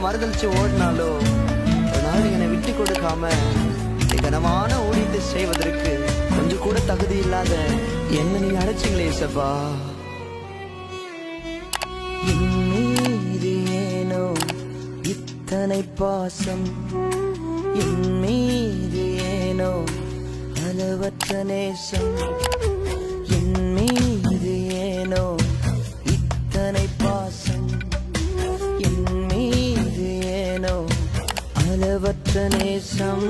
மறுதளிச்சு ஓடினாலோ ஒரு நாள் என்னை விட்டு கொடுக்காம கனமான ஊழியத்தை செய்வதற்கு கொஞ்சம் கூட தகுதி இல்லாத என்ன நீ அழைச்சிங்களே சபா. என் மீது ஏனோ இத்தனை பாசம், என் மீது ஏனோ அளவற்ற நேசம், என் மீது ஏனோ இத்தனை பாசம், என் மீது ஏனோ அளவற்ற நேசம்.